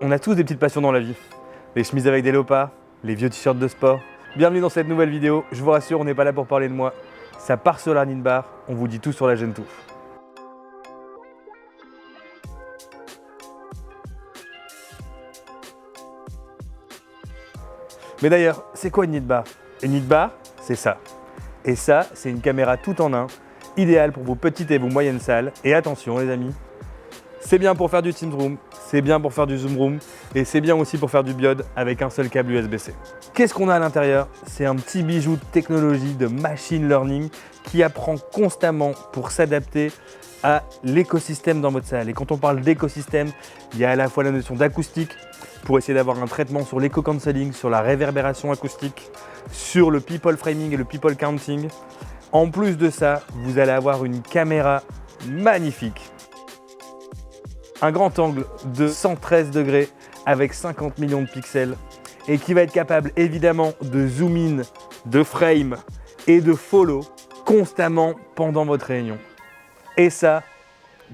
On a tous des petites passions dans la vie. Les chemises avec des léopards, les vieux t-shirts de sport. Bienvenue dans cette nouvelle vidéo. Je vous rassure, on n'est pas là pour parler de moi. Ça part sur la Knit Bar, on vous dit tout sur la Gen 2. Mais d'ailleurs, c'est quoi une Knit Bar? Une Knit Bar, c'est ça. Et ça, c'est une caméra tout en un, idéale pour vos petites et vos moyennes salles. Et attention les amis, c'est bien pour faire du Teams Room, c'est bien pour faire du Zoom Room et c'est bien aussi pour faire du biode avec un seul câble USB-C. Qu'est-ce qu'on a à l'intérieur? C'est un petit bijou de technologie, de machine learning qui apprend constamment pour s'adapter à l'écosystème dans votre salle. Et quand on parle d'écosystème, il y a à la fois la notion d'acoustique pour essayer d'avoir un traitement sur l'éco-cancelling, sur la réverbération acoustique, sur le people framing et le people counting. En plus de ça, vous allez avoir une caméra magnifique. Un grand angle de 113 degrés avec 50 millions de pixels et qui va être capable évidemment de zoom in, de frame et de follow constamment pendant votre réunion. Et ça,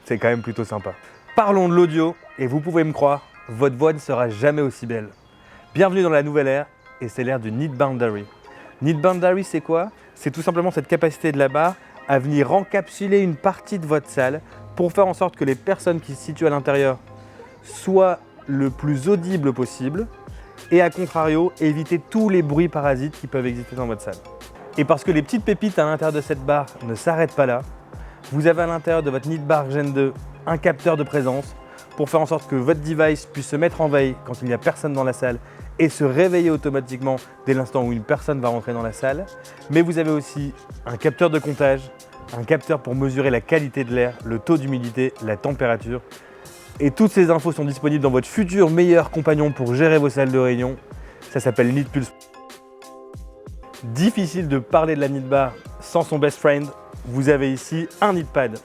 c'est quand même plutôt sympa. Parlons de l'audio et vous pouvez me croire, votre voix ne sera jamais aussi belle. Bienvenue dans la nouvelle ère et c'est l'ère du Knit Boundary. Knit Boundary, c'est quoi? C'est tout simplement cette capacité de la barre à venir encapsuler une partie de votre salle pour faire en sorte que les personnes qui se situent à l'intérieur soient le plus audibles possible et à contrario, éviter tous les bruits parasites qui peuvent exister dans votre salle. Et parce que les petites pépites à l'intérieur de cette barre ne s'arrêtent pas là, vous avez à l'intérieur de votre Knit Bar Gen 2 un capteur de présence pour faire en sorte que votre device puisse se mettre en veille quand il n'y a personne dans la salle et se réveiller automatiquement dès l'instant où une personne va rentrer dans la salle. Mais vous avez aussi un capteur de comptage, un capteur pour mesurer la qualité de l'air, le taux d'humidité, la température. Et toutes ces infos sont disponibles dans votre futur meilleur compagnon pour gérer vos salles de réunion. Ça s'appelle Knit Pulse. Difficile de parler de la Knit Bar sans son best friend. Vous avez ici un Knit Pad.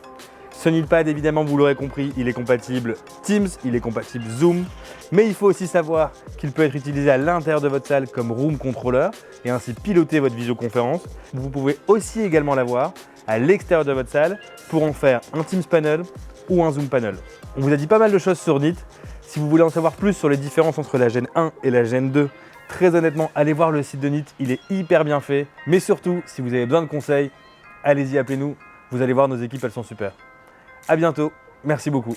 Ce Knit Pad, évidemment, vous l'aurez compris, il est compatible Teams, il est compatible Zoom, mais il faut aussi savoir qu'il peut être utilisé à l'intérieur de votre salle comme Room Controller et ainsi piloter votre visioconférence. Vous pouvez aussi également l'avoir à l'extérieur de votre salle pour en faire un Teams Panel ou un Zoom Panel. On vous a dit pas mal de choses sur Knit. Si vous voulez en savoir plus sur les différences entre la Gen 1 et la Gen 2, très honnêtement, allez voir le site de Knit, il est hyper bien fait. Mais surtout, si vous avez besoin de conseils, allez-y, appelez-nous. Vous allez voir, nos équipes, elles sont super. À bientôt, merci beaucoup.